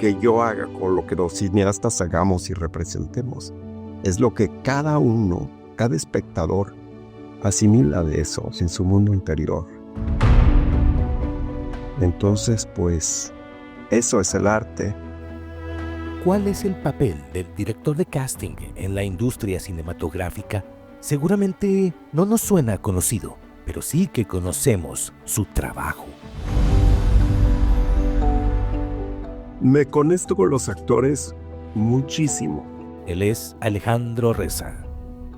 que yo haga con lo que los cineastas hagamos y representemos. Es lo que cada uno, cada espectador, asimila de eso en su mundo interior. Entonces, pues, eso es el arte. ¿Cuál es el papel del director de casting en la industria cinematográfica? Seguramente no nos suena conocido, pero sí que conocemos su trabajo. Me conecto con los actores muchísimo. Él es Alejandro Reza.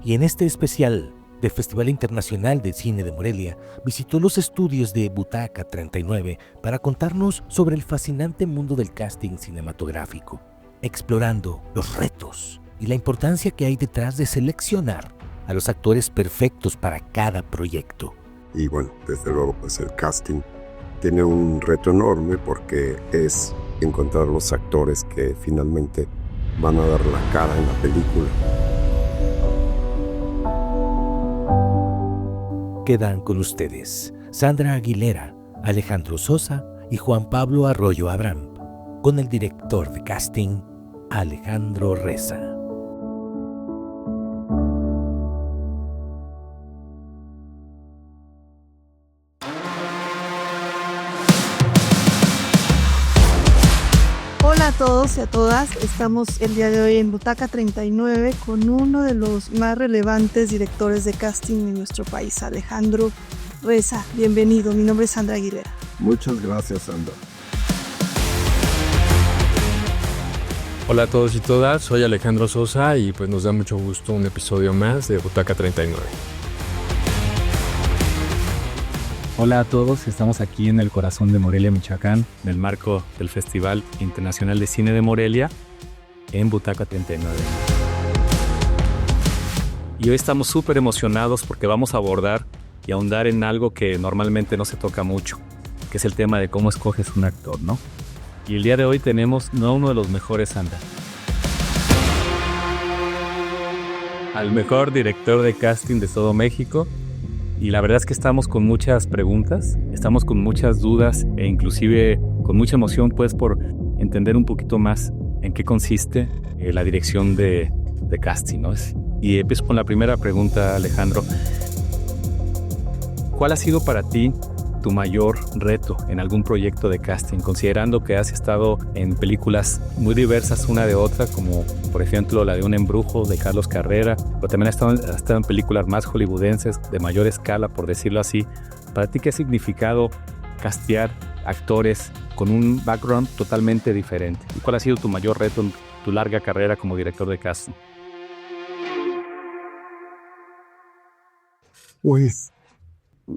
Y en este especial del Festival Internacional de Cine de Morelia, visitó los estudios de Butaca 39 para contarnos sobre el fascinante mundo del casting cinematográfico, explorando los retos y la importancia que hay detrás de seleccionar a los actores perfectos para cada proyecto. Y bueno, desde luego, pues el casting tiene un reto enorme porque es encontrar los actores que finalmente van a dar la cara en la película. Quedan con ustedes Sandra Aguilera, Alejandro Sosa y Juan Pablo Arroyo Abraham, con el director de casting, Alejandro Reza. Hola a todos y a todas, estamos el día de hoy en Butaca 39 con uno de los más relevantes directores de casting en nuestro país, Alejandro Reza. Bienvenido, mi nombre es Sandra Aguilera. Muchas gracias, Sandra. Hola a todos y todas, soy Alejandro Sosa y pues nos da mucho gusto un episodio más de Butaca 39. Hola a todos, estamos aquí en el corazón de Morelia, Michoacán, en el marco del Festival Internacional de Cine de Morelia, en Butaca 39. Y hoy estamos súper emocionados porque vamos a abordar y ahondar en algo que normalmente no se toca mucho, que es el tema de cómo escoges un actor, ¿no? Y el día de hoy tenemos no a uno de los mejores, Sandra, al mejor director de casting de todo México. Y la verdad es que estamos con muchas preguntas, estamos con muchas dudas e inclusive con mucha emoción pues por entender un poquito más en qué consiste la dirección de casting, ¿no? Y empiezo con la primera pregunta, Alejandro. ¿Cuál ha sido para ti tu mayor reto en algún proyecto de casting, considerando que has estado en películas muy diversas una de otra, como por ejemplo la de Un embrujo de Carlos Carrera, pero también has estado en películas más hollywoodenses de mayor escala, por decirlo así? ¿Para ti qué ha significado castear actores con un background totalmente diferente? ¿Y cuál ha sido tu mayor reto en tu larga carrera como director de casting? Pues,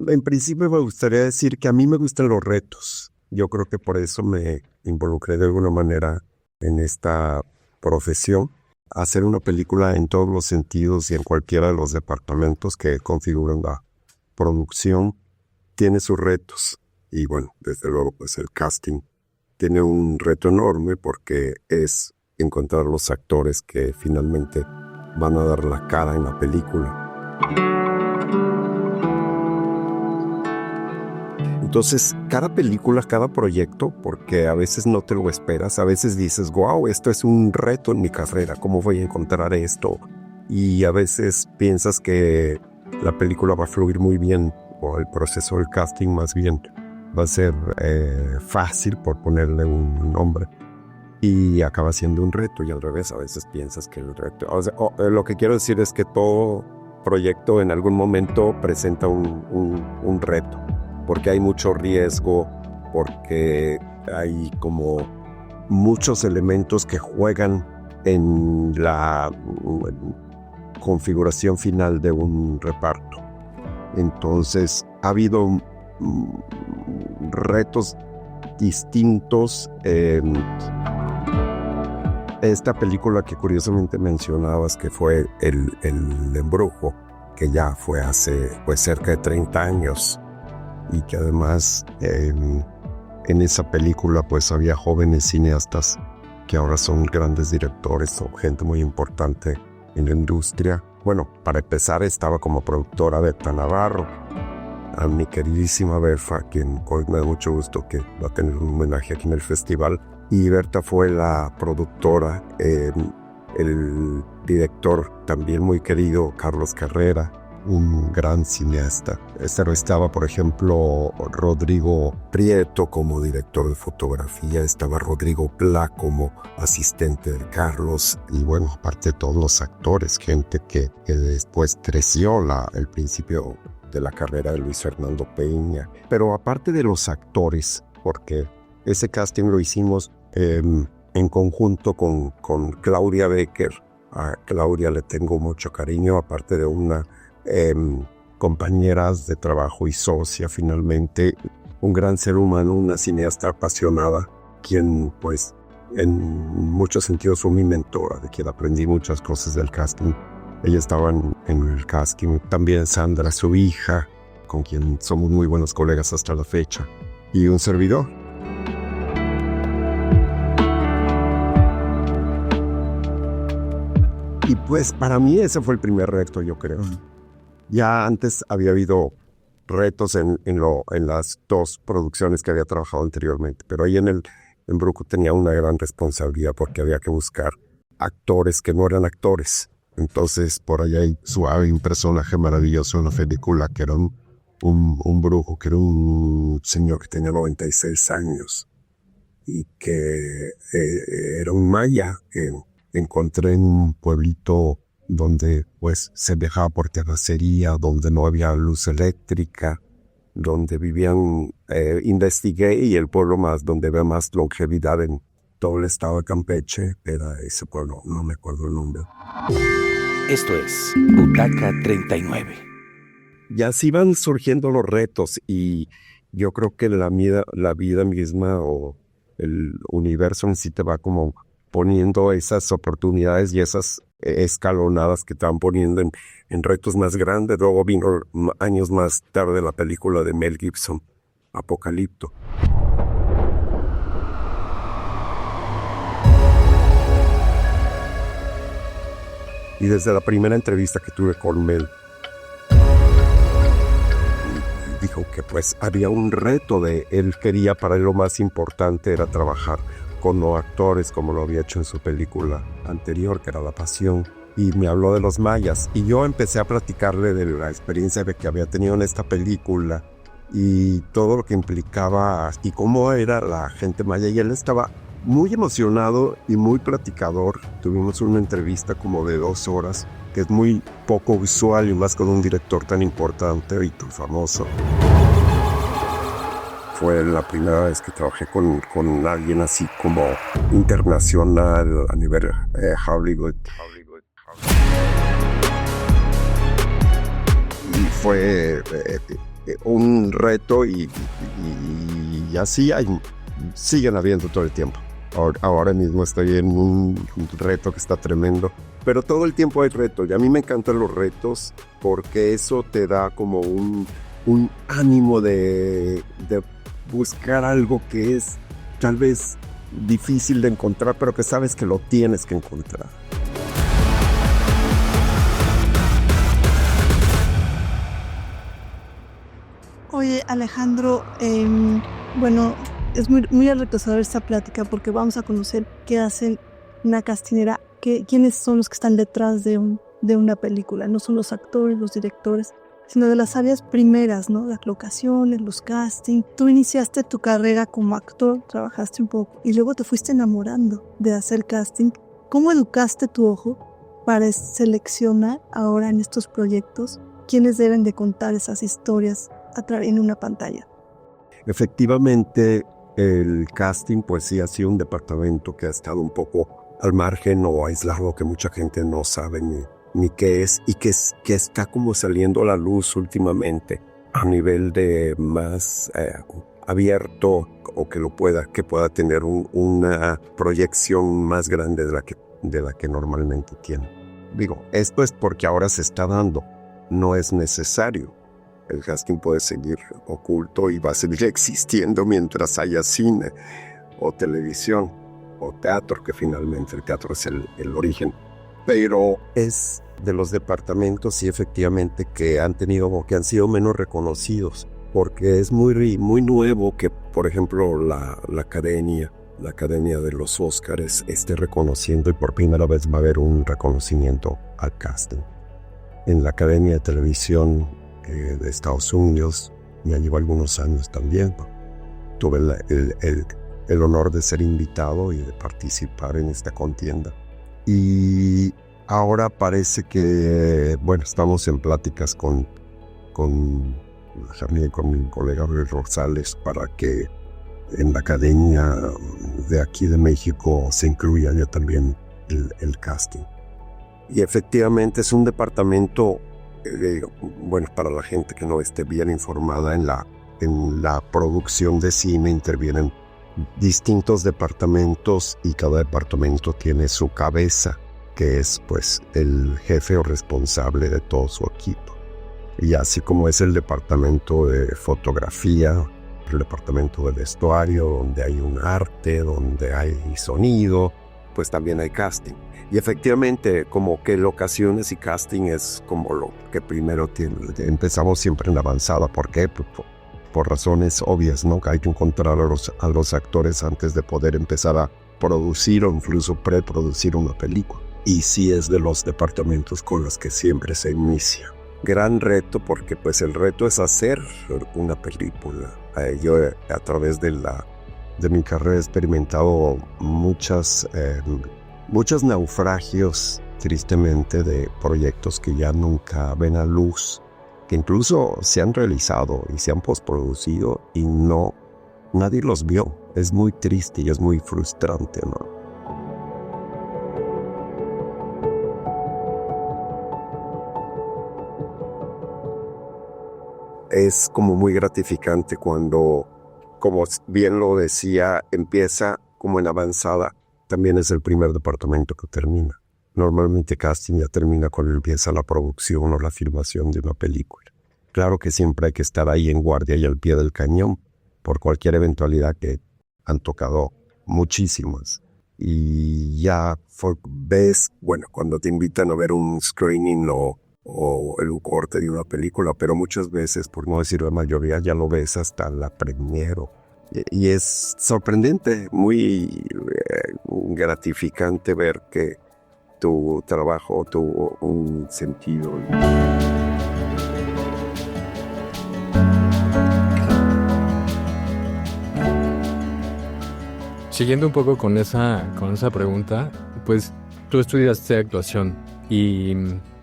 en principio me gustaría decir que a mí me gustan los retos. Yo creo que por eso me involucré de alguna manera en esta profesión. Hacer una película en todos los sentidos y en cualquiera de los departamentos que configuran la producción tiene sus retos. Y bueno, desde luego, pues el casting tiene un reto enorme porque es encontrar los actores que finalmente van a dar la cara en la película. Entonces, cada película, cada proyecto, porque a veces no te lo esperas, a veces dices, wow, esto es un reto en mi carrera, ¿cómo voy a encontrar esto? Y a veces piensas que la película va a fluir muy bien, o el proceso del casting más bien va a ser fácil, por ponerle un nombre, y acaba siendo un reto, y al revés, a veces piensas que el reto... lo que quiero decir es que todo proyecto en algún momento presenta un reto, porque hay mucho riesgo, porque hay como muchos elementos que juegan en la configuración final de un reparto. Entonces, ha habido retos distintos. Esta película que curiosamente mencionabas, que fue El Embrujo, que ya fue hace pues cerca de 30 años, y que además en esa película pues había jóvenes cineastas que ahora son grandes directores o gente muy importante en la industria. Bueno, para empezar estaba como productora Berta Navarro, a mi queridísima Berfa, quien hoy me da mucho gusto que va a tener un homenaje aquí en el festival. y Berta fue la productora. El director, también muy querido, Carlos Carrera, un gran cineasta. Estaba, por ejemplo, Rodrigo Prieto como director de fotografía, estaba Rodrigo Pla como asistente de Carlos, y bueno, aparte de todos los actores, gente que después creció el principio de la carrera de Luis Fernando Peña. Pero aparte de los actores, porque ese casting lo hicimos en conjunto con Claudia Becker. A Claudia le tengo mucho cariño, aparte de una compañeras de trabajo y socia finalmente, un gran ser humano, una cineasta apasionada, quien pues en muchos sentidos fue mi mentora, de quien aprendí muchas cosas del casting. Ella estaba en el casting, también Sandra, su hija, con quien somos muy buenos colegas hasta la fecha, y un servidor. Y pues para mí ese fue el primer reto, yo creo. Ya antes había habido retos en las dos producciones que había trabajado anteriormente, pero ahí en Bruco tenía una gran responsabilidad porque había que buscar actores que no eran actores. Entonces por allá hay Suave, un personaje maravilloso en la película, que era un brujo, que era un señor que tenía 96 años y que era un maya que encontré en un pueblito donde pues se viajaba por terracería, donde no había luz eléctrica, donde vivían, investigué, y el pueblo donde había más longevidad en todo el estado de Campeche era ese pueblo, no me acuerdo el nombre. Esto es Butaca 39. Ya sí van surgiendo los retos, y yo creo que la vida misma o el universo en sí te va como poniendo esas oportunidades y esas escalonadas que te van poniendo en retos más grandes. Luego vino años más tarde la película de Mel Gibson, Apocalipto. Y desde la primera entrevista que tuve con Mel, dijo que pues había un reto él quería, para él lo más importante era trabajar con no actores como lo había hecho en su película anterior, que era La Pasión, y me habló de los mayas, y yo empecé a platicarle de la experiencia que había tenido en esta película y todo lo que implicaba y cómo era la gente maya, y él estaba muy emocionado y muy platicador. Tuvimos una entrevista como de 2 horas, que es muy poco usual, y más con un director tan importante y tan famoso. Fue la primera vez que trabajé con alguien así como internacional a nivel Hollywood. Y fue un reto, y así siguen habiendo todo el tiempo. Ahora mismo estoy en un reto que está tremendo, pero todo el tiempo hay retos, y a mí me encantan los retos porque eso te da como un ánimo de buscar algo que es tal vez difícil de encontrar, pero que sabes que lo tienes que encontrar. Oye, Alejandro, bueno, es muy enriquecedora esta plática porque vamos a conocer qué hace una castinera, quiénes son los que están detrás de una película. No son los actores, los directores, sino de las áreas primeras, ¿no? Las locaciones, los castings. Tú iniciaste tu carrera como actor, trabajaste un poco y luego te fuiste enamorando de hacer casting. ¿Cómo educaste tu ojo para seleccionar ahora en estos proyectos quiénes deben de contar esas historias en una pantalla? Efectivamente, el casting pues sí ha sido un departamento que ha estado un poco al margen o aislado, que mucha gente no sabe ni qué es, y que está como saliendo a la luz últimamente a nivel de más abierto, o que pueda tener una proyección más grande de la que normalmente tiene. Digo, esto es porque ahora se está dando, no es necesario. El casting puede seguir oculto y va a seguir existiendo mientras haya cine o televisión o teatro, que finalmente el teatro es el origen. Pero es de los departamentos, sí, efectivamente, que han sido menos reconocidos, porque es muy nuevo que, por ejemplo, la academia la Academia de los Óscares esté reconociendo, y por primera vez va a haber un reconocimiento al casting. En la Academia de Televisión de Estados Unidos, ya llevo algunos años también, tuve el honor de ser invitado y de participar en esta contienda. Y ahora parece que, estamos en pláticas con mi colega Luis Rosales para que en la Academia de aquí de México se incluya ya también el casting. Y efectivamente es un departamento, para la gente que no esté bien informada, en la producción de cine intervienen distintos departamentos y cada departamento tiene su cabeza, que es pues el jefe o responsable de todo su equipo. Y así como es el departamento de fotografía, el departamento de vestuario, donde hay un arte, donde hay sonido, pues también hay casting. Y efectivamente, como que locaciones y casting es como lo que primero empezamos siempre en la avanzada. ¿Por qué? Por razones obvias, ¿no? Que hay que encontrar a los actores antes de poder empezar a producir o incluso preproducir una película. Y sí es de los departamentos con los que siempre se inicia. Gran reto, porque pues el reto es hacer una película. Yo a través de mi carrera he experimentado muchos naufragios, tristemente, de proyectos que ya nunca ven a luz, que incluso se han realizado y se han postproducido y nadie los vio. Es muy triste y es muy frustrante, ¿no? Es como muy gratificante cuando, como bien lo decía, empieza como en avanzada. También es el primer departamento que termina. Normalmente casting ya termina cuando empieza la producción o la filmación de una película. Claro que siempre hay que estar ahí en guardia y al pie del cañón por cualquier eventualidad, que han tocado muchísimas. Y ya ves, cuando te invitan a ver un screening o el corte de una película, pero muchas veces, por no decir la mayoría, ya lo ves hasta la premiere. Y es sorprendente, muy gratificante ver que tu trabajo tuvo un sentido. Siguiendo un poco con esa pregunta, pues tú estudiaste actuación y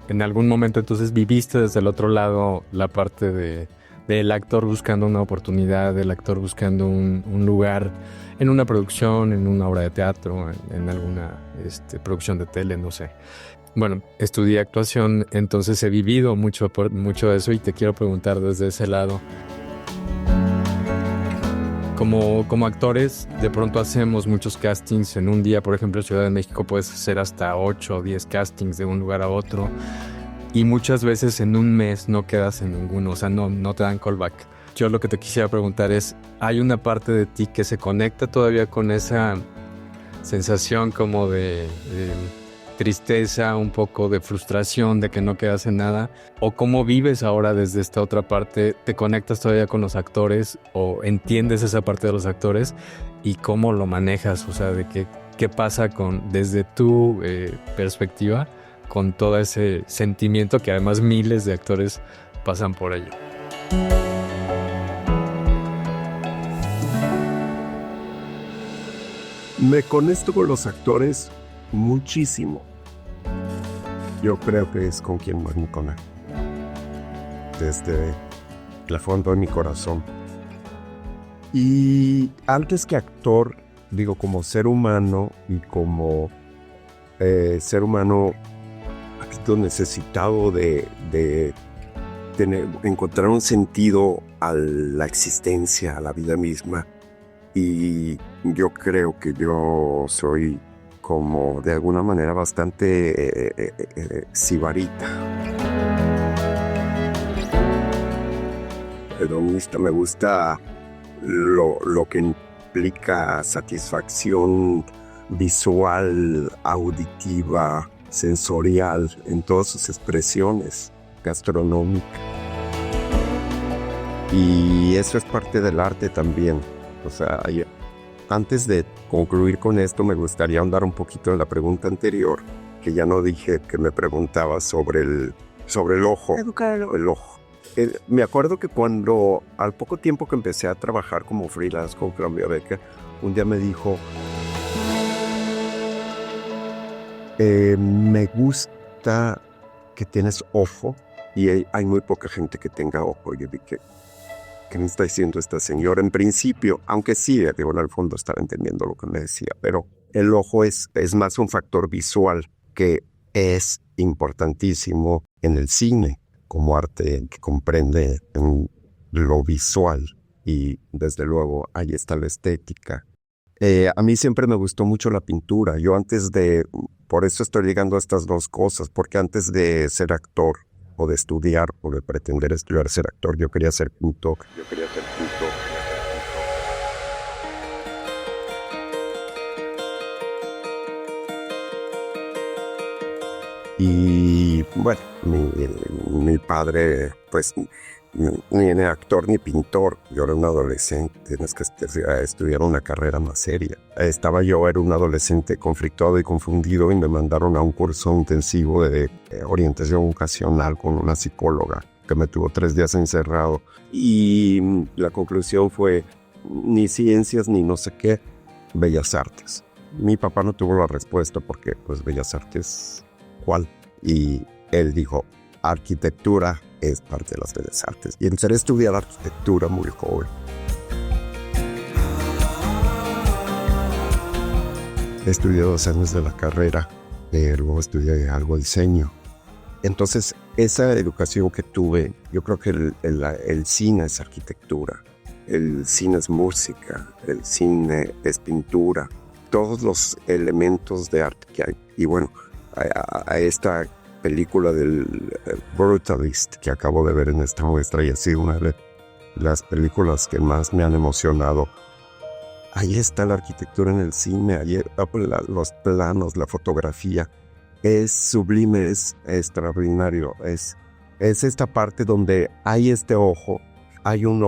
en algún momento entonces viviste desde el otro lado la parte del actor buscando una oportunidad, del actor buscando un lugar en una producción, en una obra de teatro, en alguna producción de tele, no sé. Bueno, estudié actuación, entonces he vivido mucho de eso y te quiero preguntar desde ese lado. Como actores, de pronto hacemos muchos castings en un día. Por ejemplo, en Ciudad de México puedes hacer hasta 8 o 10 castings de un lugar a otro. Y muchas veces en un mes no quedas en ninguno, o sea, no te dan callback. Yo lo que te quisiera preguntar es, ¿hay una parte de ti que se conecta todavía con esa sensación como de tristeza, un poco de frustración de que no quedas en nada? ¿O cómo vives ahora desde esta otra parte? ¿Te conectas todavía con los actores o entiendes esa parte de los actores? ¿Y cómo lo manejas? O sea, de qué pasa desde tu perspectiva con todo ese sentimiento que además miles de actores pasan por ello. Me conecto con los actores muchísimo. Yo creo que es con quien más me conecto. Desde el fondo de mi corazón. Y antes que actor, digo, como ser humano y como ser humano necesitado de encontrar un sentido a la existencia, a la vida misma. Y yo creo que yo soy como de alguna manera bastante sibarita. Hedonista, me gusta lo que implica satisfacción visual, auditiva, sensorial, en todas sus expresiones, gastronómica. Y eso es parte del arte también. O sea, Antes de concluir con esto, me gustaría ahondar un poquito en la pregunta anterior, que ya no dije, que me preguntaba sobre el ojo. El ojo. Me acuerdo que cuando, al poco tiempo que empecé a trabajar como freelance con Columbia Beca, un día me dijo, me gusta que tienes ojo, y hay muy poca gente que tenga ojo. Yo dije, ¿qué me está diciendo esta señora? En principio, aunque sí, digo, en el fondo estaba entendiendo lo que me decía, pero el ojo es más un factor visual que es importantísimo en el cine como arte que comprende en lo visual, y desde luego ahí está la estética. A mí siempre me gustó mucho la pintura. Por eso estoy ligando estas dos cosas, porque antes de ser actor o de estudiar o de pretender estudiar ser actor, yo quería ser pintor. Y bueno, mi padre, pues, ni era actor ni pintor. Yo era un adolescente, tienes que estudiar una carrera más seria. Era un adolescente conflictuado y confundido, y me mandaron a un curso intensivo de orientación vocacional con una psicóloga que me tuvo 3 días encerrado. Y la conclusión fue, ni ciencias ni no sé qué, bellas artes. Mi papá no tuvo la respuesta porque, pues, bellas artes, ¿cuál? Y él dijo, arquitectura es parte de las bellas artes. Y empecé a estudiar arquitectura muy joven. Estudié 2 años de la carrera, luego estudié algo de diseño. Entonces, esa educación que tuve, yo creo que el cine es arquitectura, el cine es música, el cine es pintura, todos los elementos de arte que hay. Y bueno, a esta película del Brutalist que acabo de ver en esta muestra, y ha sido una de las películas que más me han emocionado. Ahí está la arquitectura en el cine, ahí los planos, la fotografía. Es sublime, es extraordinario. Es esta parte donde hay este ojo, hay un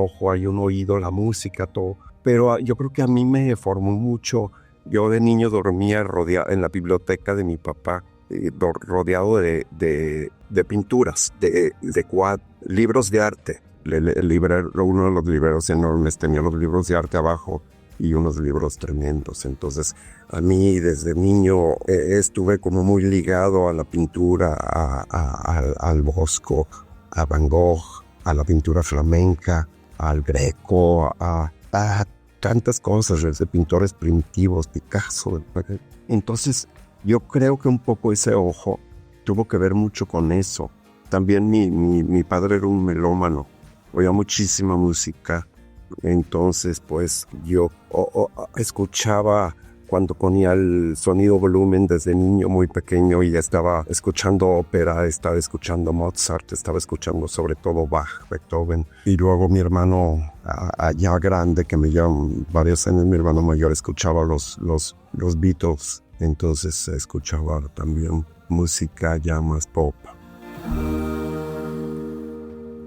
oído, la música, todo. Pero yo creo que a mí me formó mucho. Yo de niño dormía rodeado en la biblioteca de mi papá, rodeado de pinturas, de libros de arte. Uno de los libreros enormes tenía los libros de arte abajo y unos libros tremendos. Entonces, a mí desde niño estuve como muy ligado a la pintura, al Bosco, a Van Gogh, a la pintura flamenca, al Greco, a tantas cosas, desde pintores primitivos, Picasso. Entonces, yo creo que un poco ese ojo tuvo que ver mucho con eso. También mi padre era un melómano, oía muchísima música. Entonces, pues yo escuchaba cuando ponía el sonido volumen desde niño muy pequeño, y ya estaba escuchando ópera, estaba escuchando Mozart, estaba escuchando sobre todo Bach, Beethoven. Y luego mi hermano, ya grande, que me lleva varios años, mi hermano mayor, escuchaba los Beatles. Entonces escuchaba también música ya más pop.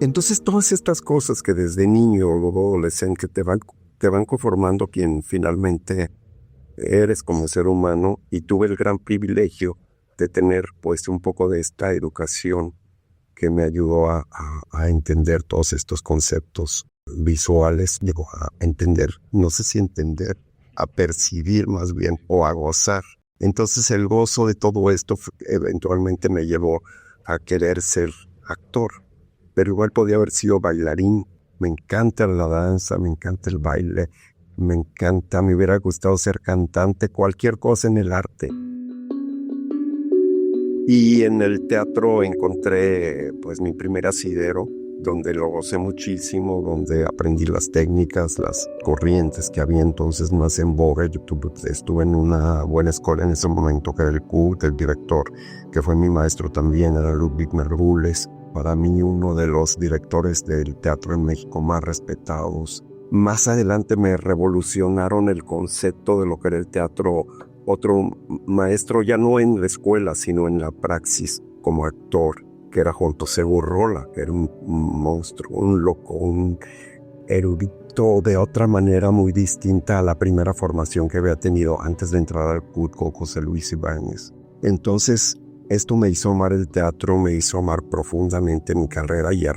Entonces todas estas cosas que desde niño o adolescente te van conformando quien finalmente eres como ser humano. Y tuve el gran privilegio de tener pues un poco de esta educación que me ayudó a entender todos estos conceptos visuales. Llegó a entender, no sé si entender, a percibir más bien, o a gozar. Entonces el gozo de todo esto eventualmente me llevó a querer ser actor, pero igual podía haber sido bailarín. Me encanta la danza, me encanta el baile, me hubiera gustado ser cantante, cualquier cosa en el arte. Y en el teatro encontré pues mi primer asidero, donde lo gocé muchísimo, donde aprendí las técnicas, las corrientes que había entonces más en boga. Yo estuve en una buena escuela en ese momento, que era el CUT. El director, que fue mi maestro también, era Ludwig Mergules. Para mí, uno de los directores del teatro en México más respetados. Más adelante me revolucionaron el concepto de lo que era el teatro. Otro maestro, ya no en la escuela, sino en la praxis como actor, que era Juan José Gurrola, que era un monstruo, un loco, un erudito visto de otra manera muy distinta a la primera formación que había tenido antes de entrar al CUT con José Luis Ibáñez. Entonces, esto me hizo amar el teatro, me hizo amar profundamente mi carrera y a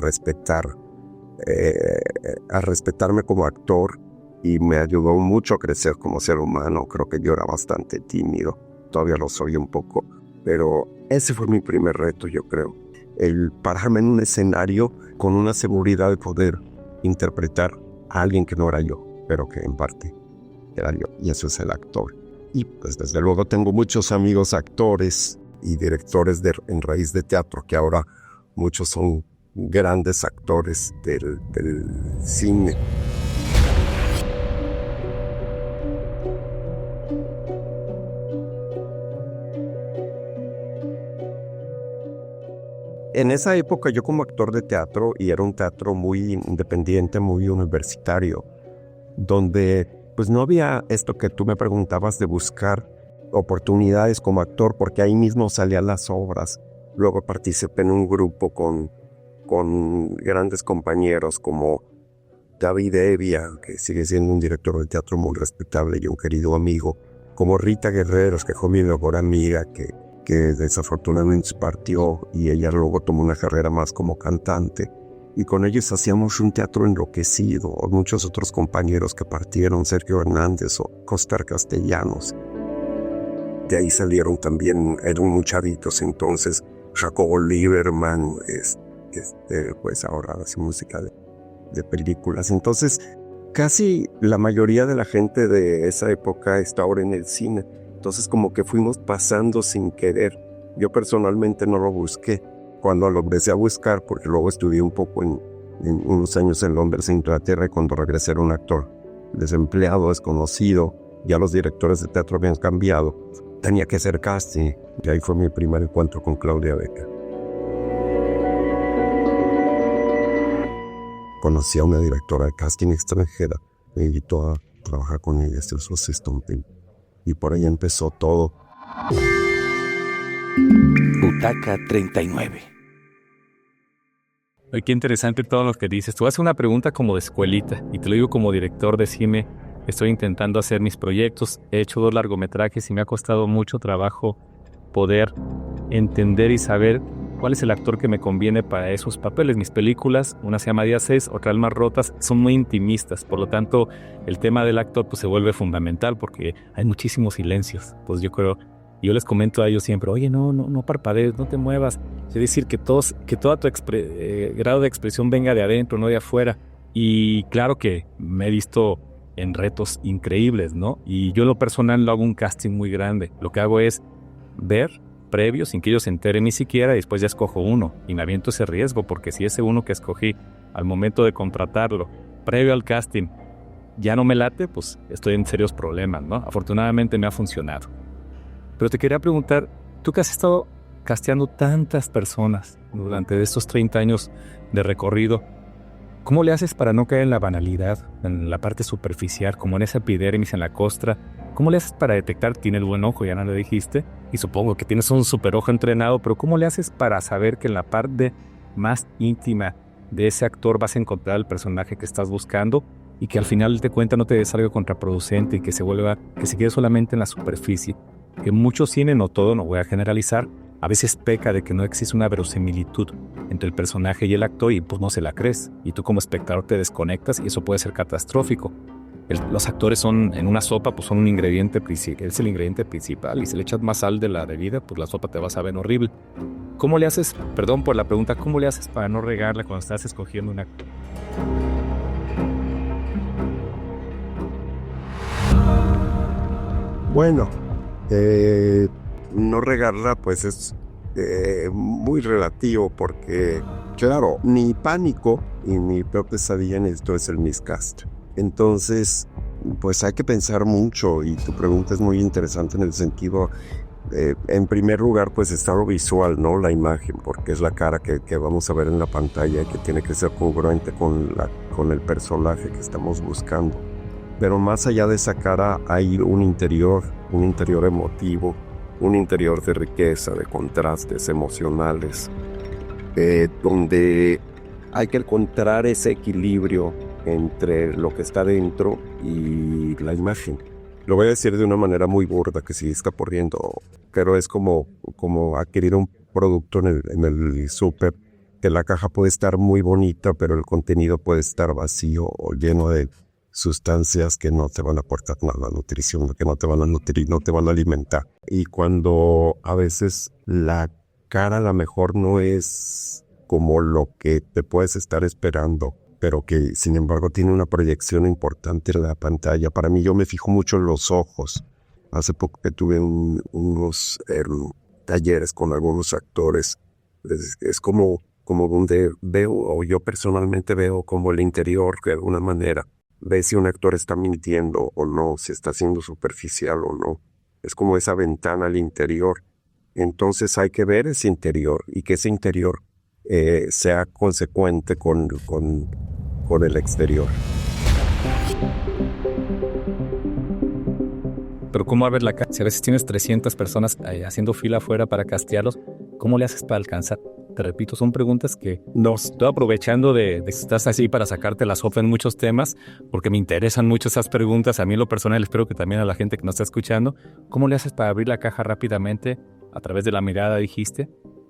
respetarme como actor, y me ayudó mucho a crecer como ser humano. Creo que yo era bastante tímido, todavía lo soy un poco, pero ese fue mi primer reto, yo creo. El pararme en un escenario con una seguridad de poder interpretar a alguien que no era yo, pero que en parte era yo, y eso es el actor. Y pues desde luego tengo muchos amigos actores y directores en raíz de teatro, que ahora muchos son grandes actores del cine. En esa época yo como actor de teatro, y era un teatro muy independiente, muy universitario, donde pues no había esto que tú me preguntabas de buscar oportunidades como actor, porque ahí mismo salían las obras. Luego participé en un grupo con grandes compañeros como David Evia, que sigue siendo un director de teatro muy respetable y un querido amigo, como Rita Guerreros, que fue mi mejor amiga, que desafortunadamente partió, y ella luego tomó una carrera más como cantante, y con ellos hacíamos un teatro enloquecido, o muchos otros compañeros que partieron, Sergio Hernández o Costar Castellanos. De ahí salieron también, eran muy chavitos entonces, Jacobo Lieberman, pues ahora hace música de películas. Entonces casi la mayoría de la gente de esa época está ahora en el cine. Entonces como que fuimos pasando sin querer. Yo personalmente no lo busqué. Cuando lo empecé a buscar, porque luego estudié un poco en unos años en Londres, Inglaterra, y cuando regresé era un actor desempleado, desconocido, ya los directores de teatro habían cambiado, tenía que hacer casting, y ahí fue mi primer encuentro con Claudia Becker. Conocí a una directora de casting extranjera, me invitó a trabajar con ella, esto es Stomping. Y por ahí empezó todo. Butaca 39. Oye, qué interesante todo lo que dices. Tú haces una pregunta como de escuelita, y te lo digo como director de cine. Estoy intentando hacer mis proyectos. He hecho 2 largometrajes y me ha costado mucho trabajo poder entender y saber cuál es el actor que me conviene para esos papeles. Mis películas, una se llama Días 6, otra Almas Rotas, son muy intimistas. Por lo tanto, el tema del actor pues, se vuelve fundamental porque hay muchísimos silencios. Pues yo les comento a ellos siempre, oye, no parpadees, no te muevas. Es decir, que todo tu grado de expresión venga de adentro, no de afuera. Y claro que me he visto en retos increíbles, ¿no? Y yo en lo personal no hago un casting muy grande. Lo que hago es ver previo, sin que ellos se enteren ni siquiera, y después ya escojo uno. Y me aviento ese riesgo, porque si ese uno que escogí al momento de contratarlo, previo al casting, ya no me late, pues estoy en serios problemas, ¿no? Afortunadamente me ha funcionado. Pero te quería preguntar, tú que has estado casteando tantas personas durante estos 30 años de recorrido, ¿cómo le haces para no caer en la banalidad, en la parte superficial, como en esa epidermis, en la costra? ¿Cómo le haces para detectar? Tienes buen ojo, ya no le dijiste, y supongo que tienes un super ojo entrenado, pero ¿cómo le haces para saber que en la parte más íntima de ese actor vas a encontrar el personaje que estás buscando y que al final de cuentas no te des algo contraproducente y que se quede solamente en la superficie? Que mucho cine, no todo, no voy a generalizar, a veces peca de que no existe una verosimilitud entre el personaje y el actor, y pues no se la crees, y tú como espectador te desconectas y eso puede ser catastrófico. Los actores son, en una sopa, pues son un ingrediente principal, es el ingrediente principal, y si le echas más sal de la debida, pues la sopa te va a saber horrible. ¿Cómo le haces, perdón por la pregunta, cómo le haces para no regarla cuando estás escogiendo un actor? Bueno, no regarla pues es muy relativo, porque claro, mi pánico y mi peor pesadilla en esto es el miscast. Entonces pues hay que pensar mucho, y tu pregunta es muy interesante en el sentido, en primer lugar pues está lo visual, ¿no? La imagen, porque es la cara que vamos a ver en la pantalla y que tiene que ser congruente con el personaje que estamos buscando. Pero más allá de esa cara hay un interior emotivo, un interior de riqueza, de contrastes emocionales, donde hay que encontrar ese equilibrio entre lo que está dentro y la imagen. Lo voy a decir de una manera muy burda, que sí está corriendo, pero es como adquirir un producto en el súper, que la caja puede estar muy bonita, pero el contenido puede estar vacío o lleno de sustancias que no te van a aportar nada, nutrición, que no te van a nutrir, no te van a alimentar. Y cuando a veces la cara a lo mejor no es como lo que te puedes estar esperando, pero que sin embargo tiene una proyección importante en la pantalla. Para mí, yo me fijo mucho en los ojos. Hace poco que tuve unos talleres con algunos actores. Es como donde veo, o yo personalmente veo como el interior, que de alguna manera ve si un actor está mintiendo o no, si está siendo superficial o no. Es como esa ventana al interior. Entonces hay que ver ese interior y que ese interior sea consecuente con el exterior. Pero ¿cómo abres la caja? Si a veces tienes 300 personas haciendo fila afuera para castearlos, ¿cómo le haces para alcanzar? Te repito, son preguntas que no estoy aprovechando de que estás así para sacarte la sopa en muchos temas, porque me interesan mucho esas preguntas. A mí en lo personal, espero que también a la gente que nos está escuchando. ¿Cómo le haces para abrir la caja rápidamente? A través de la mirada dijiste,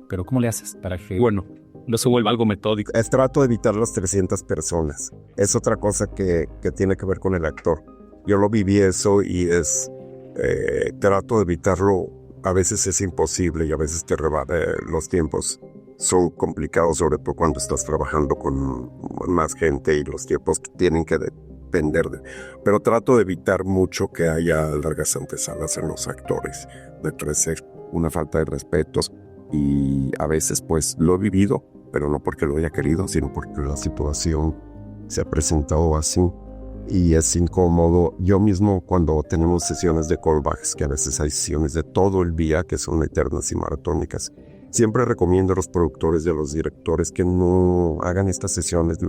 pero ¿cómo le haces para que, no se vuelva algo metódico? Trato de evitar las 300 personas. Es otra cosa que tiene que ver con el actor. Yo lo viví eso y trato de evitarlo. A veces es imposible y a veces te rebate. Los tiempos son complicados, sobre todo cuando estás trabajando con más gente y los tiempos tienen que depender de... Pero trato de evitar mucho que haya largas antesalas en los actores. Me parece una falta de respetos y a veces pues lo he vivido, pero no porque lo haya querido, sino porque la situación se ha presentado así y es incómodo. Yo mismo, cuando tenemos sesiones de callbacks, que a veces hay sesiones de todo el día que son eternas y maratónicas, siempre recomiendo a los productores y a los directores que no hagan estas sesiones,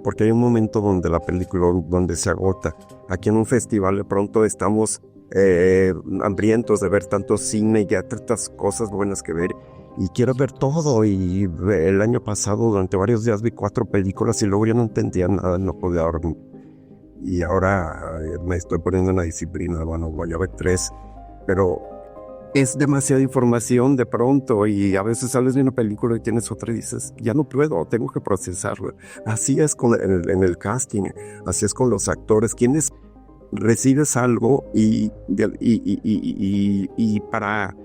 porque hay un momento donde la película donde se agota. Aquí en un festival de pronto estamos hambrientos de ver tanto cine y hay tantas cosas buenas que ver y quiero ver todo. Y el año pasado durante varios días vi 4 películas y luego yo no entendía nada, no podía dormir. Y ahora me estoy poniendo en la disciplina, voy a ver 3, pero es demasiada información de pronto y a veces sales de una película y tienes otra y dices, ya no puedo, tengo que procesarlo. Así es en el casting, así es con los actores, quienes recibes algo y para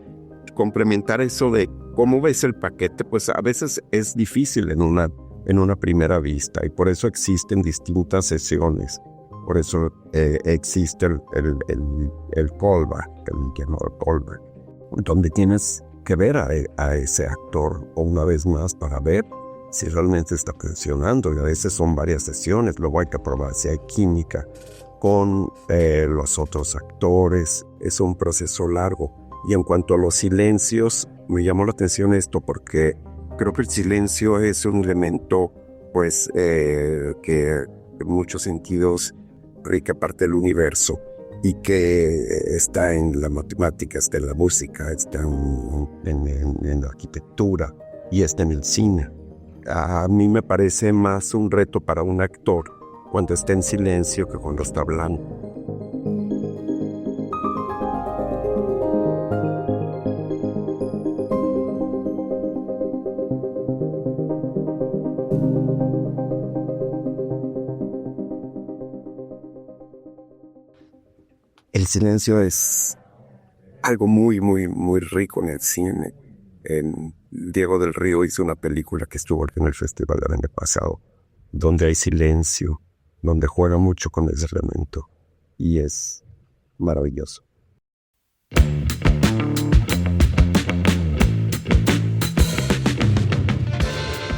complementar eso de cómo ves el paquete, pues a veces es difícil en una primera vista y por eso existen distintas sesiones. Por eso existe el callback, el llamado callback, donde tienes que ver a ese actor una vez más para ver si realmente está funcionando. Y a veces son varias sesiones, luego hay que probar si hay química con los otros actores. Es un proceso largo. Y en cuanto a los silencios, me llamó la atención esto porque creo que el silencio es un elemento pues que en muchos sentidos rica parte del universo y que está en la matemática, está en la música, está en la arquitectura y está en el cine. A mí me parece más un reto para un actor cuando está en silencio que cuando está hablando. El silencio es algo muy, muy, muy rico en el cine. Diego del Río hizo una película que estuvo en el festival del año pasado, donde hay silencio, donde juega mucho con ese elemento y es maravilloso.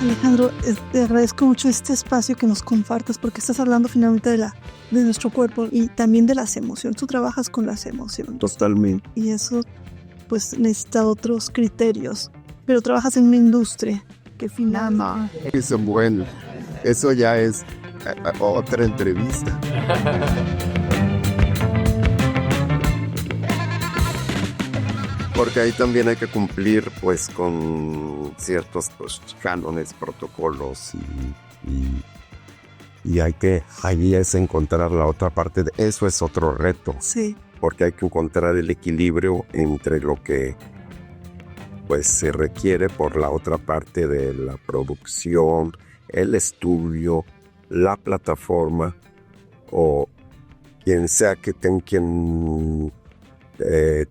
Alejandro, te agradezco mucho este espacio que nos compartas porque estás hablando finalmente de nuestro cuerpo y también de las emociones. Tú trabajas con las emociones. Totalmente. Y eso pues necesita otros criterios. Pero trabajas en una industria que finalmente... Eso es bueno. Eso ya es otra entrevista. Porque ahí también hay que cumplir pues con ciertos cánones, protocolos Y ahí es encontrar la otra parte. Eso es otro reto. Sí. Porque hay que encontrar el equilibrio entre lo que pues se requiere por la otra parte de la producción, el estudio, la plataforma o quien sea que quien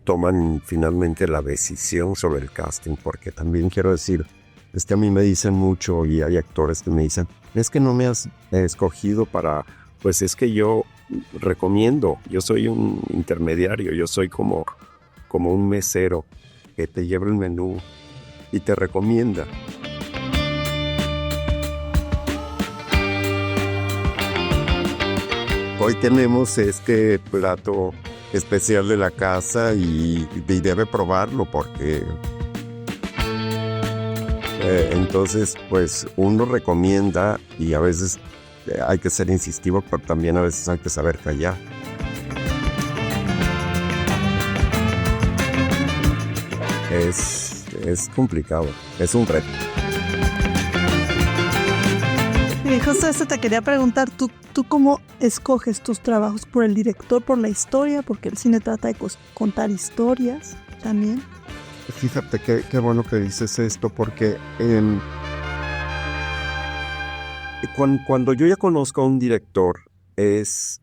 toman finalmente la decisión sobre el casting. Porque también quiero decir, es que a mí me dicen mucho y hay actores que me dicen, es que no me has escogido para, pues es que yo recomiendo, yo soy un intermediario, yo soy como un mesero que te lleva el menú y te recomienda. Hoy tenemos este plato especial de la casa y debe probarlo porque entonces pues uno recomienda y a veces hay que ser insistivo, pero también a veces hay que saber callar. Es complicado, es un reto. Y justo eso te quería preguntar, ¿tú cómo escoges tus trabajos? ¿Por el director, por la historia? Porque el cine trata de contar historias también. Fíjate qué bueno que dices esto, porque cuando yo ya conozco a un director es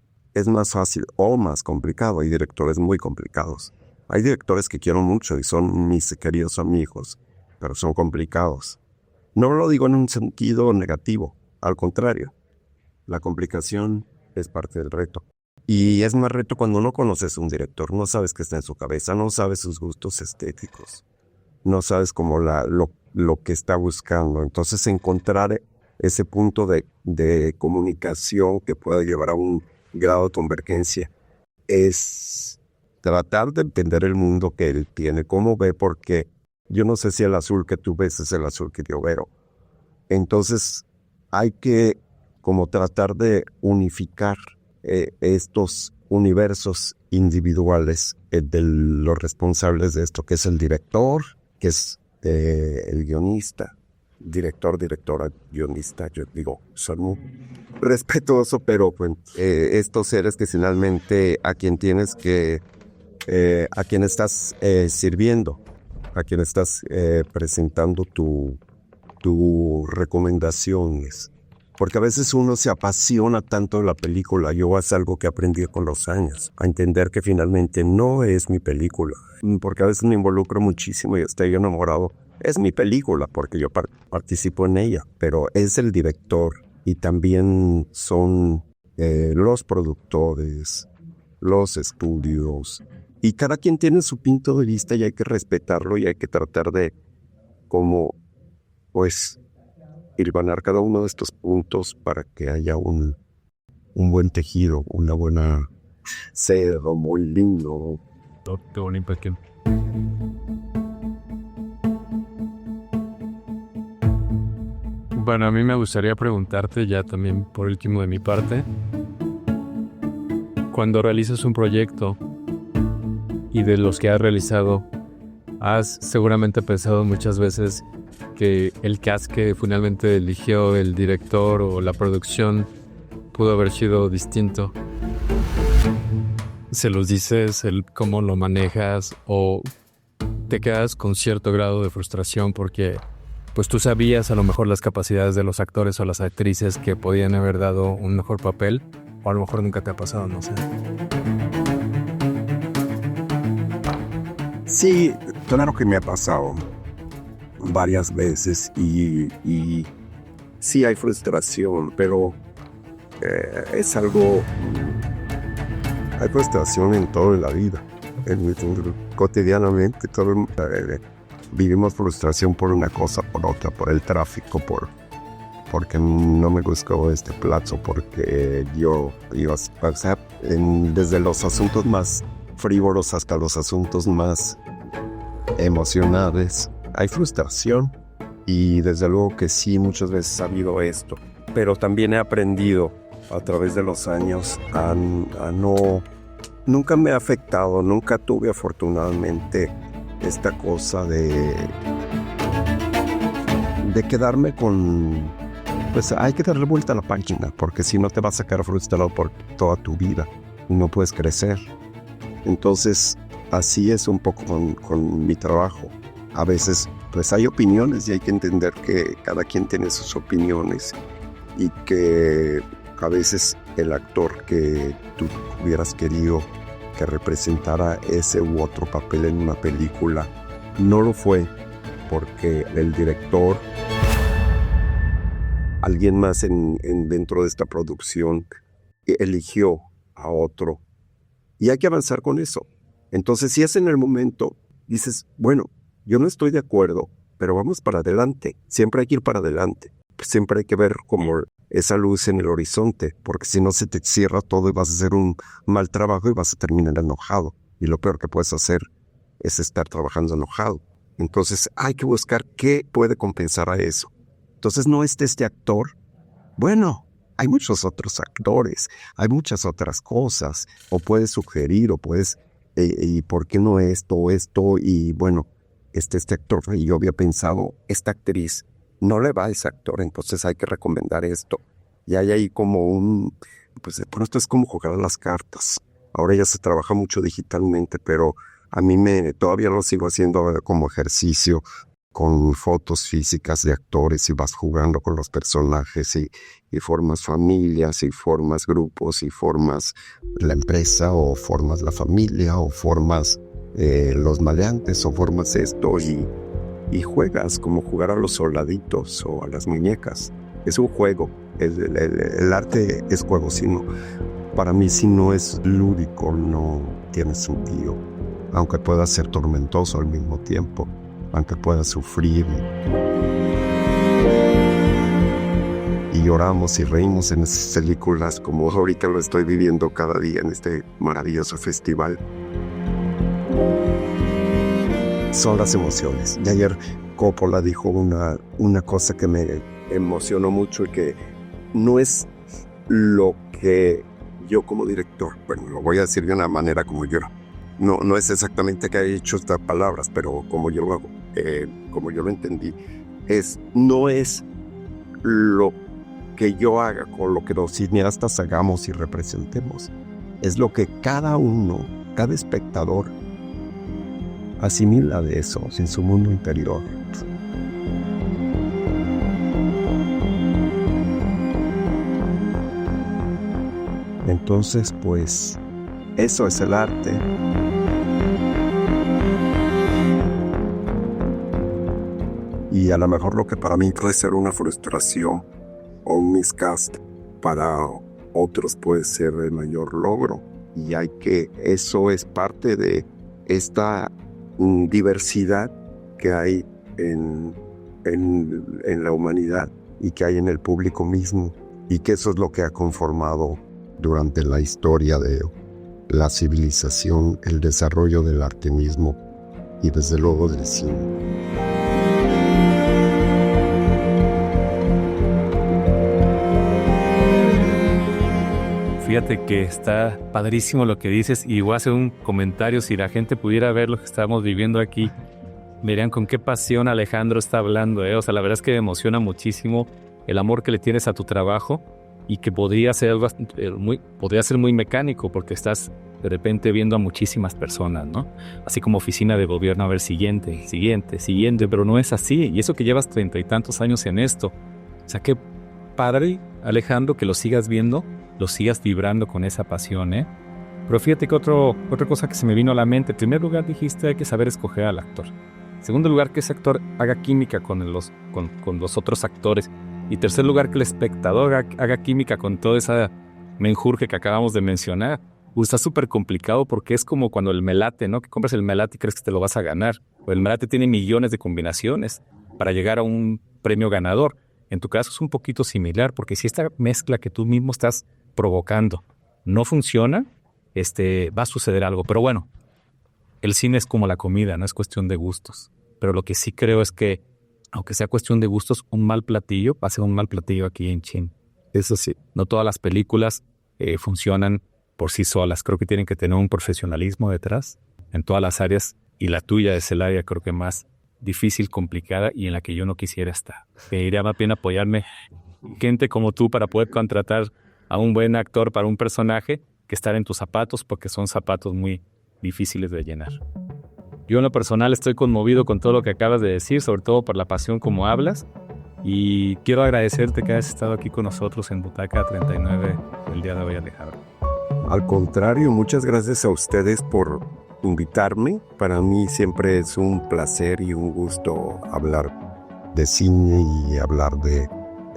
más fácil o más complicado. Hay directores muy complicados. Hay directores que quiero mucho y son mis queridos amigos, pero son complicados. No lo digo en un sentido negativo, al contrario. La complicación es parte del reto. Y es más reto cuando no conoces a un director, no sabes qué está en su cabeza, no sabes sus gustos estéticos, no sabes cómo lo que está buscando. Entonces encontrar ese punto de comunicación que pueda llevar a un grado de convergencia es tratar de entender el mundo que él tiene, cómo ve, porque yo no sé si el azul que tú ves es el azul que yo veo. Entonces hay que como tratar de unificar estos universos individuales de los responsables de esto, que es el director, que es el guionista, directora, guionista. Yo digo, son muy respetuoso, pero pues, estos seres que finalmente a quien tienes que a quien estás sirviendo, a quien estás presentando tus recomendaciones. Porque a veces uno se apasiona tanto en la película. Yo es algo que aprendí con los años, a entender que finalmente no es mi película. Porque a veces me involucro muchísimo y estoy enamorado. Es mi película porque yo participo en ella, pero es el director y también son los productores, los estudios. Y cada quien tiene su punto de vista y hay que respetarlo y hay que tratar de como, pues, hilvanar cada uno de estos puntos para que haya un buen tejido, una buena cedo, muy lindo. Qué buena impresión. Bueno, a mí me gustaría preguntarte ya también por último de mi parte, cuando realizas un proyecto y de los que has realizado, has seguramente pensado muchas veces que el cast que finalmente eligió el director o la producción pudo haber sido distinto. ¿Se los dices, cómo lo manejas o te quedas con cierto grado de frustración porque pues tú sabías a lo mejor las capacidades de los actores o las actrices que podían haber dado un mejor papel? O a lo mejor nunca te ha pasado, no sé. Sí, claro que me ha pasado varias veces y sí hay frustración, pero es algo... Hay frustración en toda la vida, cotidianamente. Vivimos frustración por una cosa, por otra, por el tráfico, porque no me gustó este plato, porque yo o sea, desde los asuntos más frívolos hasta los asuntos más emocionales. Hay frustración y desde luego que sí, muchas veces ha habido esto, pero también he aprendido a través de los años a no... Nunca me ha afectado, nunca tuve afortunadamente esta cosa de quedarme con pues hay que darle vuelta a la página, porque si no te vas a quedar frustrado por toda tu vida y no puedes crecer. Entonces, así es un poco con mi trabajo. A veces, pues hay opiniones y hay que entender que cada quien tiene sus opiniones y que a veces el actor que tú hubieras querido que representara ese u otro papel en una película no lo fue porque el director, alguien más dentro de esta producción, eligió a otro. Y hay que avanzar con eso. Entonces, si es en el momento, dices, bueno, yo no estoy de acuerdo, pero vamos para adelante. Siempre hay que ir para adelante. Siempre hay que ver como esa luz en el horizonte, porque si no se te cierra todo y vas a hacer un mal trabajo y vas a terminar enojado. Y lo peor que puedes hacer es estar trabajando enojado. Entonces, hay que buscar qué puede compensar a eso. Entonces, no es este actor. Bueno, hay muchos otros actores, hay muchas otras cosas, o puedes sugerir, o puedes, y por qué no esto o esto, y bueno, este actor, y yo había pensado, esta actriz no le va a ese actor, entonces hay que recomendar esto. Y hay ahí como pues de pronto es como jugar a las cartas. Ahora ya se trabaja mucho digitalmente, pero a mí todavía lo sigo haciendo como ejercicio, con fotos físicas de actores y vas jugando con los personajes y formas familias y formas grupos y formas la empresa o formas la familia o formas los maleantes o formas esto y juegas como jugar a los soldaditos o a las muñecas. Es un juego, el arte es juego, para mí si no es lúdico no tiene sentido, aunque pueda ser tormentoso al mismo tiempo. Aunque pueda sufrir y lloramos y reímos en esas películas como ahorita lo estoy viviendo cada día en este maravilloso festival. Son las emociones. Y ayer Coppola dijo una cosa que me emocionó mucho y que no es lo que yo como director, bueno, lo voy a decir de una manera como yo. No es exactamente que haya dicho estas palabras, pero como yo lo hago, como yo lo entendí, no es lo que yo haga con lo que los cineastas hagamos y representemos. Es lo que cada uno, cada espectador, asimila de eso en su mundo interior. Entonces, pues, eso es el arte. Y a lo mejor lo que para mí puede ser una frustración o un miscast, para otros puede ser el mayor logro. Y eso es parte de esta diversidad que hay en la humanidad y que hay en el público mismo. Y que eso es lo que ha conformado durante la historia de la civilización, el desarrollo del arte mismo y desde luego del cine. Fíjate que está padrísimo lo que dices y voy a hacer un comentario. Si la gente pudiera ver lo que estamos viviendo aquí, verían con qué pasión Alejandro está hablando, O sea, la verdad es que me emociona muchísimo el amor que le tienes a tu trabajo y que podría ser muy mecánico porque estás de repente viendo a muchísimas personas, ¿no? Así como oficina de gobierno, a ver, siguiente, pero no es así. Y eso que llevas 30 y tantos años en esto. O sea, qué padre, Alejandro, que lo sigas viendo, lo sigas vibrando con esa pasión, Pero fíjate que otra cosa que se me vino a la mente. En primer lugar dijiste hay que saber escoger al actor. En segundo lugar, que ese actor haga química con los otros actores. Y en tercer lugar, que el espectador haga química con toda esa menjurje que acabamos de mencionar. Está súper complicado porque es como cuando el melate, ¿no? Que compras el melate y crees que te lo vas a ganar. O el melate tiene millones de combinaciones para llegar a un premio ganador. En tu caso es un poquito similar porque si esta mezcla que tú mismo estás provocando no funciona, va a suceder algo. Pero bueno, el cine es como la comida, no es cuestión de gustos. Pero lo que sí creo es que, aunque sea cuestión de gustos, un mal platillo va a ser un mal platillo aquí en Chin. Eso sí. No todas las películas funcionan por sí solas. Creo que tienen que tener un profesionalismo detrás en todas las áreas y la tuya es el área creo que más difícil, complicada y en la que yo no quisiera estar. Me iría más bien apoyarme gente como tú para poder contratar a un buen actor para un personaje que estar en tus zapatos, porque son zapatos muy difíciles de llenar. Yo en lo personal estoy conmovido con todo lo que acabas de decir, sobre todo por la pasión como hablas, y quiero agradecerte que hayas estado aquí con nosotros en Butaca 39 el día de hoy, Alejandro. Al contrario, muchas gracias a ustedes por invitarme. Para mí siempre es un placer y un gusto hablar de cine y hablar de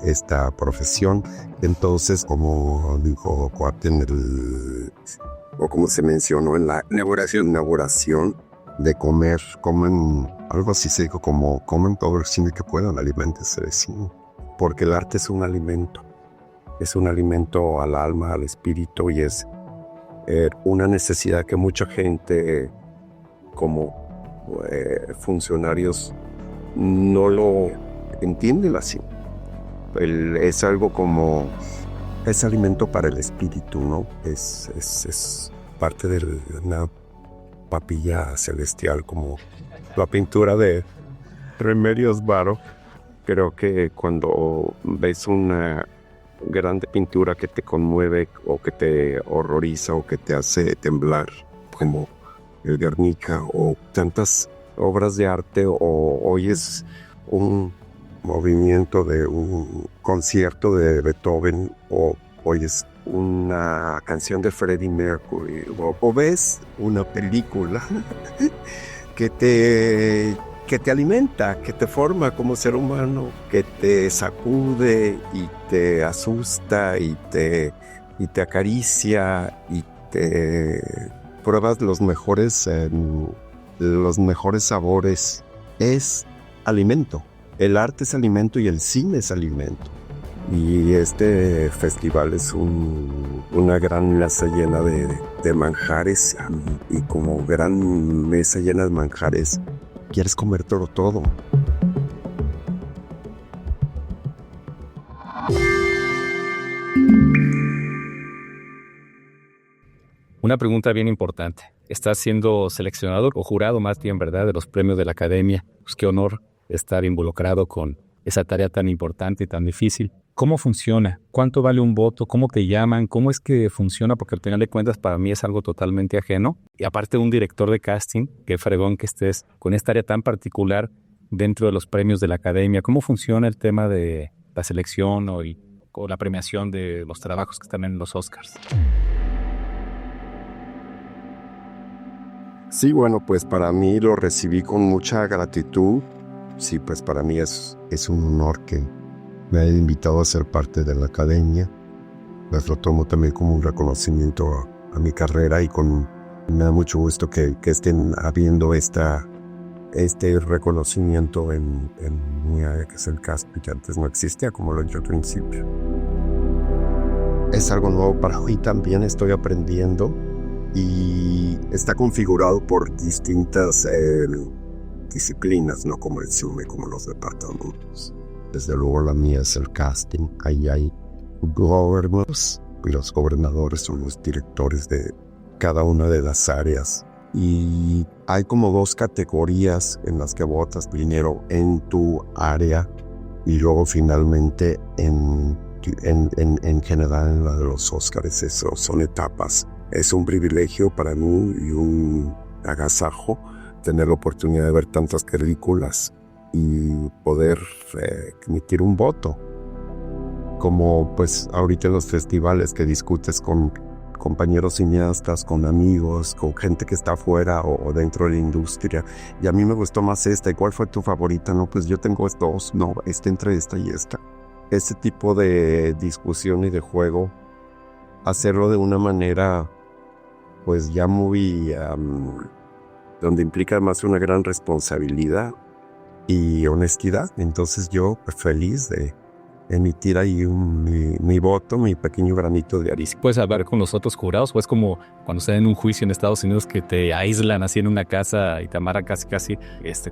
esta profesión. Entonces, como dijo Cuate o como se mencionó en la inauguración de comen, algo así se dijo, como comen todo el cine que puedan, aliméntense de cine, porque el arte es un alimento al alma, al espíritu, y es una necesidad que mucha gente como funcionarios no lo entienden así. Es algo como, es alimento para el espíritu, ¿no? Es parte de una papilla celestial, como la pintura de Remedios Varo. Creo que cuando ves una grande pintura que te conmueve o que te horroriza o que te hace temblar, como el Guernica o tantas obras de arte, o oyes un movimiento de un concierto de Beethoven, o oyes una canción de Freddie Mercury, o ves una película que te alimenta, que te forma como ser humano, que te sacude y te asusta y te acaricia y te pruebas los mejores sabores. Es alimento. El arte es alimento y el cine es alimento. Y este festival es una gran mesa llena de manjares, y como gran mesa llena de manjares, quieres comer todo. Una pregunta bien importante. Estás siendo seleccionador o jurado más bien, ¿verdad?, de los premios de la Academia. Pues qué honor estar involucrado con esa tarea tan importante y tan difícil. ¿Cómo funciona? ¿Cuánto vale un voto? ¿Cómo te llaman? ¿Cómo es que funciona? Porque al final de cuentas para mí es algo totalmente ajeno. Y aparte un director de casting, qué fregón que estés con esta área tan particular dentro de los premios de la Academia. ¿Cómo funciona el tema de la selección o la premiación de los trabajos que están en los Oscars? Sí, bueno, pues para mí lo recibí con mucha gratitud. Sí, pues para mí es un honor que me hayan invitado a ser parte de la Academia. Pues lo tomo también como un reconocimiento a mi carrera, y me da mucho gusto que estén habiendo este reconocimiento en mi área, que es el casting, que antes no existía, como lo dije al principio. Es algo nuevo para mí, también estoy aprendiendo, y está configurado por distintas disciplinas, no como el cine, como los departamentos. Desde luego la mía es el casting. Ahí hay governors, y los gobernadores son los directores de cada una de las áreas. Y hay como 2 categorías en las que votas: primero en tu área y luego finalmente en general en la de los Óscares. Eso son etapas. Es un privilegio para mí y un agasajo tener la oportunidad de ver tantas películas y poder emitir un voto. Como pues ahorita en los festivales que discutes con compañeros cineastas, con amigos, con gente que está afuera o dentro de la industria. Y a mí me gustó más esta. ¿Y cuál fue tu favorita? No, pues yo tengo 2. No, entre esta y esta. Ese tipo de discusión y de juego, hacerlo de una manera pues ya muy donde implica más una gran responsabilidad y honestidad. Entonces yo pues, feliz de emitir ahí mi voto, mi pequeño granito de arena. ¿Puedes hablar con los otros jurados? ¿O es como cuando están en un juicio en Estados Unidos que te aíslan así en una casa y te amarran casi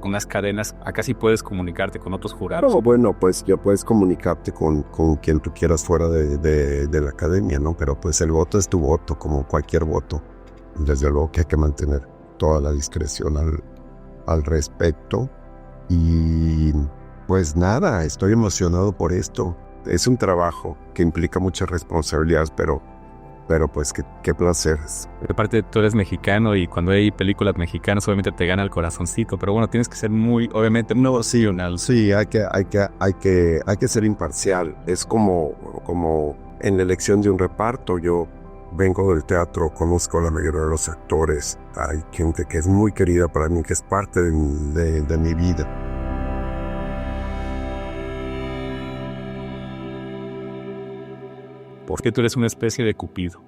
con unas cadenas? Acá sí puedes comunicarte con otros jurados. No, bueno, pues ya puedes comunicarte con quien tú quieras fuera de la Academia, ¿no? Pero pues el voto es tu voto, como cualquier voto. Desde luego que hay que mantener toda la discreción al respecto. Y pues nada, estoy emocionado por esto. es un trabajo que implica muchas responsabilidades, pero pues qué placeres. Aparte, tú eres mexicano y cuando hay películas mexicanas obviamente te gana el corazoncito, pero bueno, tienes que ser muy, obviamente, no racional. Sí, hay que ser imparcial. Es como en la elección de un reparto. Yo vengo del teatro, conozco a la mayoría de los actores. Hay gente que es muy querida para mí, que es parte de mi vida. Porque tú eres una especie de Cupido.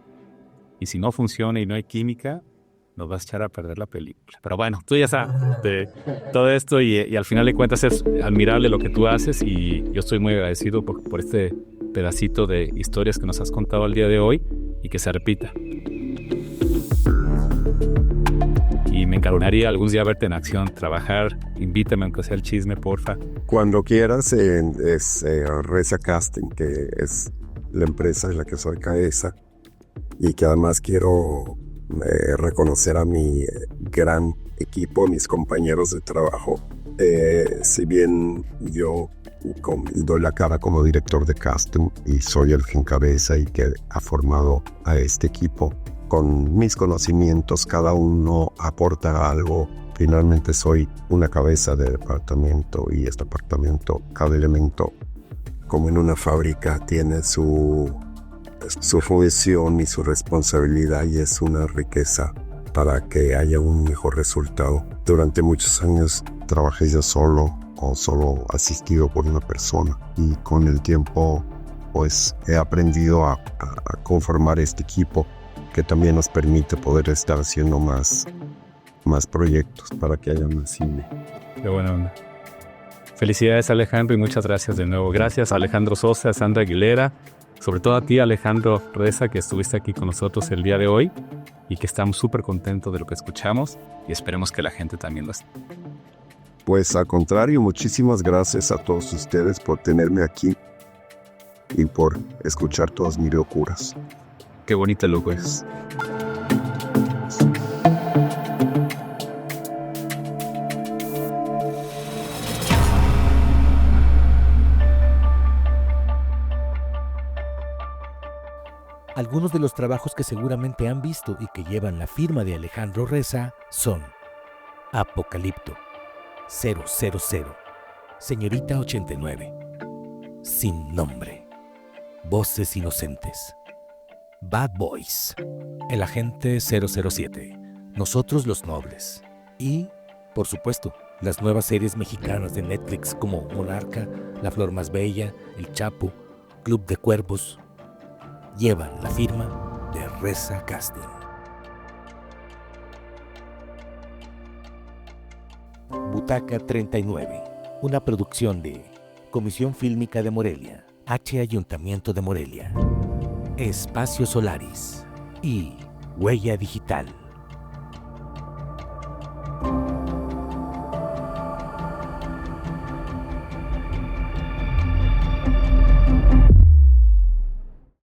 Y si no funciona y no hay química, nos vas a echar a perder la película. Pero bueno, tú ya sabes de todo esto y al final de cuentas es admirable lo que tú haces y yo estoy muy agradecido por este pedacito de historias que nos has contado el día de hoy y que se repita. Y me encantaría algún día verte en acción, trabajar. Invítame aunque sea el chisme, porfa. Cuando quieras, es Reza Casting, que es la empresa en la que soy cabeza y que además quiero reconocer a mi gran equipo, mis compañeros de trabajo. Si bien yo doy la cara como director de casting y soy el que encabeza y que ha formado a este equipo, con mis conocimientos cada uno aporta algo. Finalmente soy una cabeza de departamento y este departamento, cada elemento, como en una fábrica, tiene su función y su responsabilidad y es una riqueza para que haya un mejor resultado. Durante muchos años trabajé yo solo o solo asistido por una persona y con el tiempo pues he aprendido a conformar este equipo que también nos permite poder estar haciendo más proyectos para que haya más cine. Qué buena onda. Felicidades, Alejandro, y muchas gracias de nuevo. Gracias a Alejandro Sosa, a Sandra Aguilera, sobre todo a ti, Alejandro Reza, que estuviste aquí con nosotros el día de hoy y que estamos súper contentos de lo que escuchamos y esperemos que la gente también lo esté. Pues al contrario, muchísimas gracias a todos ustedes por tenerme aquí y por escuchar todas mis locuras. Qué bonito loco es. Algunos de los trabajos que seguramente han visto y que llevan la firma de Alejandro Reza son Apocalipto, 000, Señorita 89, Sin Nombre, Voces Inocentes, Bad Boys, El Agente 007, Nosotros los Nobles y, por supuesto, las nuevas series mexicanas de Netflix como Monarca, La Flor Más Bella, El Chapo, Club de Cuervos, llevan la firma de Reza Casting. Butaca 39, una producción de Comisión Fílmica de Morelia, H. Ayuntamiento de Morelia, Espacio Solaris y Huella Digital.